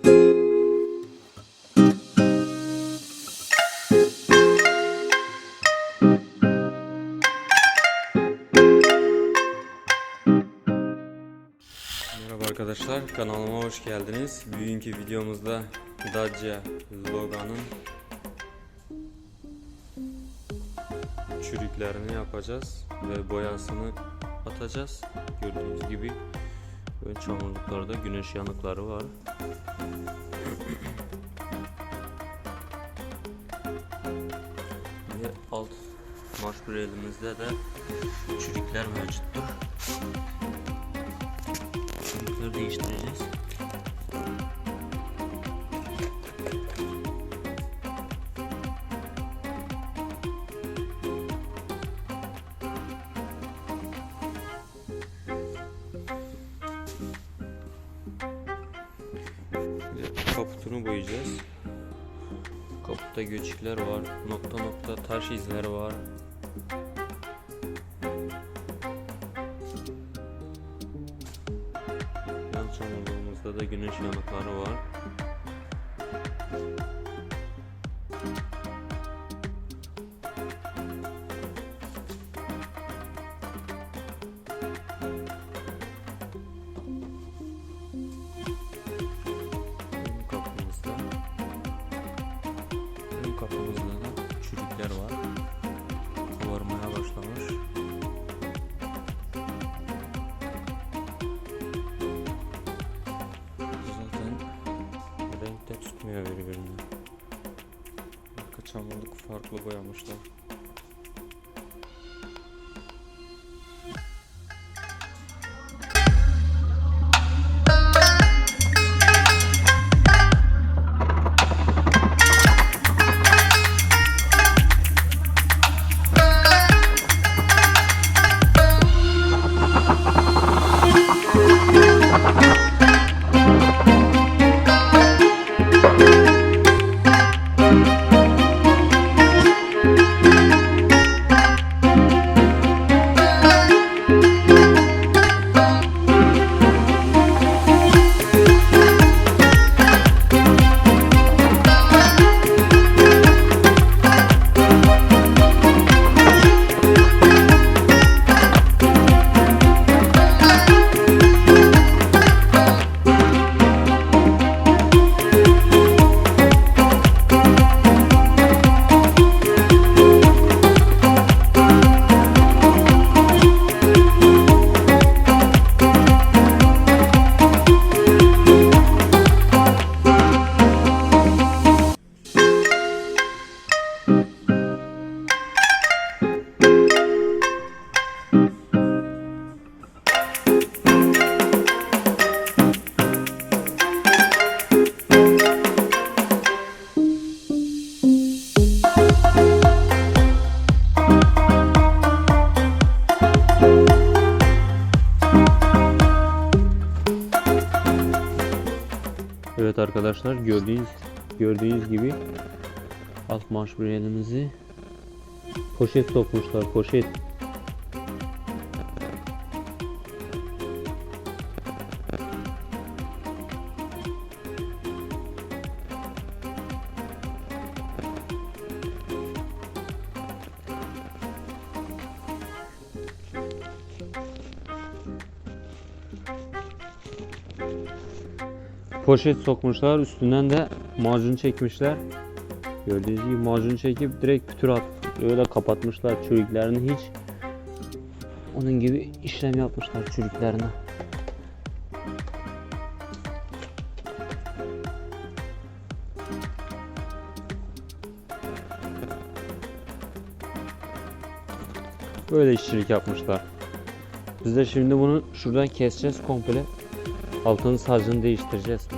Merhaba arkadaşlar, kanalıma hoş geldiniz. Bugünkü videomuzda Dacia Logan'ın çürüklerini yapacağız ve boyasını atacağız. Gördüğünüz gibi ön çamurluklarda güneş yanıkları var. Ve alt maşgurelimizde de çürükler mevcuttur. Çürükleri değiştireceğiz. Kaputunu boyayacağız. Kaputta göçükler var, nokta nokta taş izleri var. Yan çamurluğumuzda da güneş yanıkları var. Kapımızda da çürükler var. Kabarmaya başlamış. Zaten renk de tutmuyor birbirine. Arka çamurluk farklı boyamışlar. Evet arkadaşlar, gördüğünüz gibi alt maşburiyelimizi poşet sokmuşlar, poşet. Poşet sokmuşlar, üstünden de macun çekmişler. Gördüğünüz gibi macun çekip direkt pütür öyle kapatmışlar çürüklerini, hiç onun gibi işlem yapmışlar çürüklerine. Böyle işçilik yapmışlar. Biz de şimdi bunu şuradan keseceğiz komple. Altının sacını değiştireceğiz.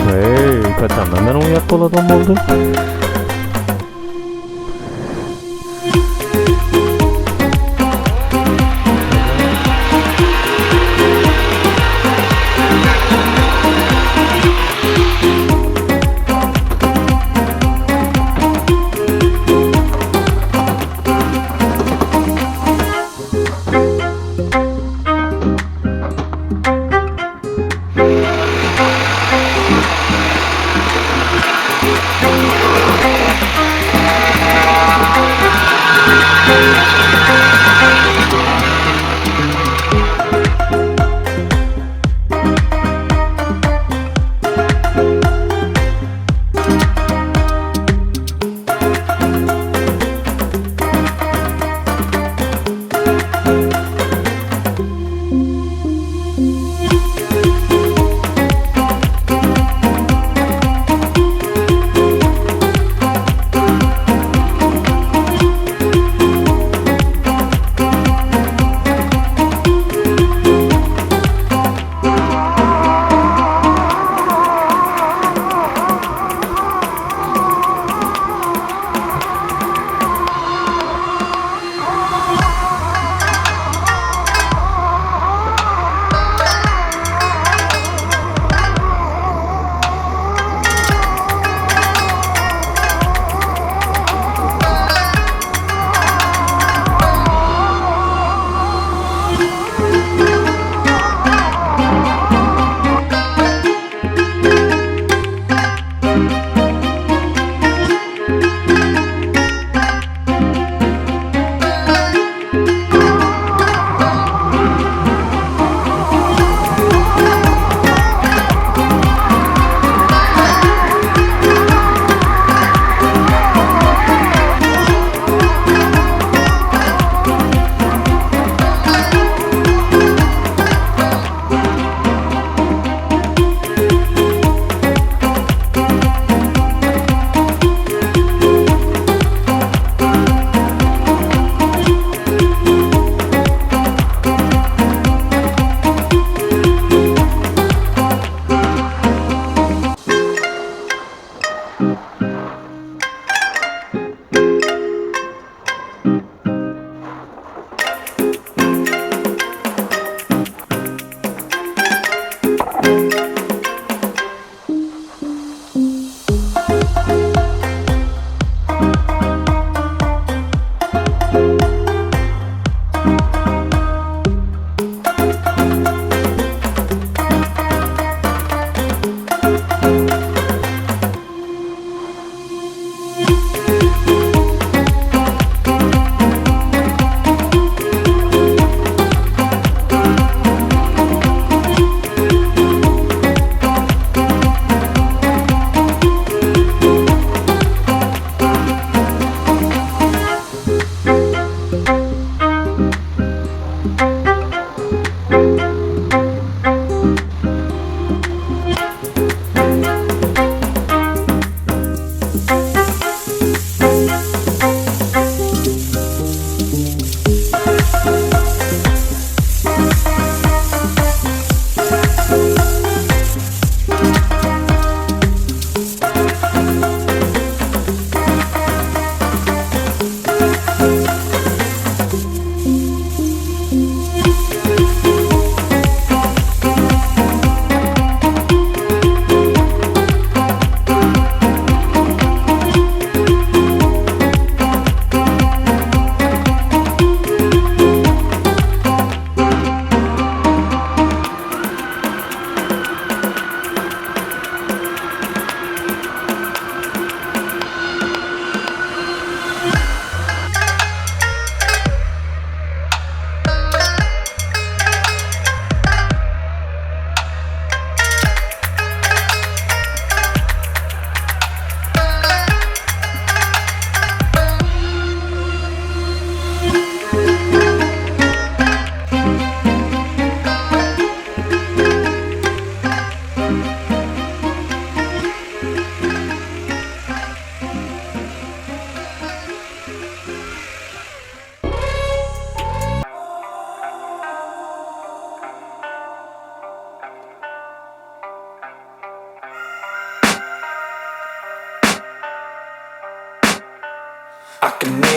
Kacang mana uyat bo'ladigan bo'ldi.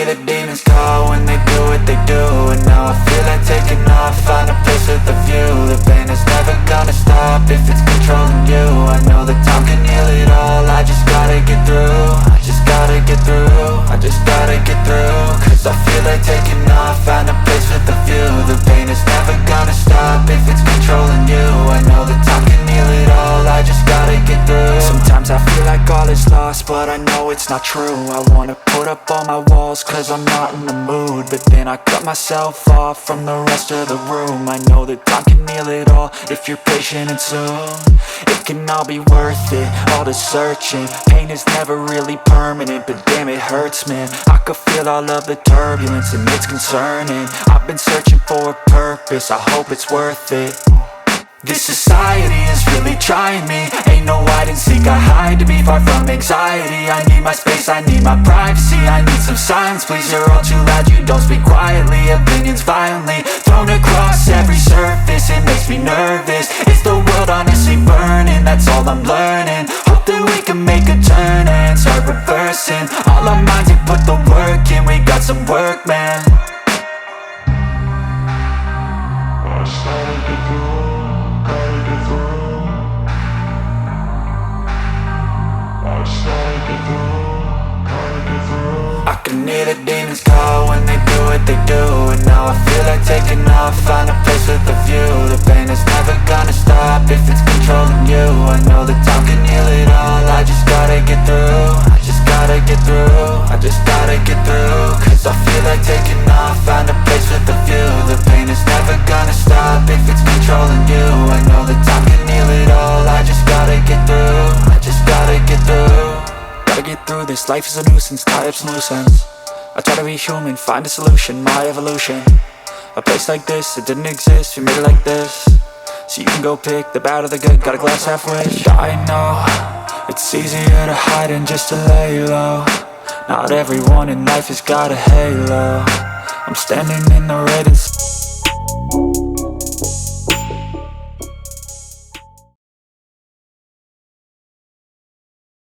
the demons call when they do what they do. And now I feel like taking off, find a place with a view. The pain is never gonna stop if it's controlling you. I know that time can heal it all, I just gotta get through. I just gotta get through, I just gotta get through. Cause I feel like taking off, find a place with a view. The pain is never gonna stop if it's controlling you. I know that time can heal it all, I just gotta get through. Sometimes I feel like all is lost, but I know it's not true. I wanna put up all my walls cause I'm not in the mood, but then I cut myself off from the rest of the room. I know that time can heal it all if you're patient and soon. It can all be worth it, all the searching. Pain is never really permanent, but damn it hurts, man. I could feel all of the turbulence and it's concerning. I've been searching for a purpose, I hope it's worth it. This society is really trying me. Ain't no hide and seek, I hide to be far from anxiety. I need my space, I need my privacy. I need some silence, please, you're all too loud. You don't speak quietly, opinions violently thrown across every surface. It makes me nervous, it's the world honestly burning. That's all I'm learning, hope that we can make a turn and start reversing. All our minds, we put the work in, we got some work, man. I started to go. I can hear the demons call when they do what they do. And now I feel like taking off, find a place with a view. The pain is never gonna stop if it's controlling you. I know that time can heal it all, I just gotta get through. I just gotta get through, I just gotta get through. Cause I feel like taking off, find a place with a view. The pain is never gonna stop if it's controlling you. I know that time can heal it all, I just gotta get through. I just gotta get through. Gotta get through this, life is a nuisance, tie up some loose ends. I try to be human, find a solution, my evolution. A place like this, it didn't exist, we made it like this. So you can go pick the bad or the good, got a glass halfway. I know, it's easier to hide than just to lay low. Not everyone in life has got a halo. I'm standing in the red and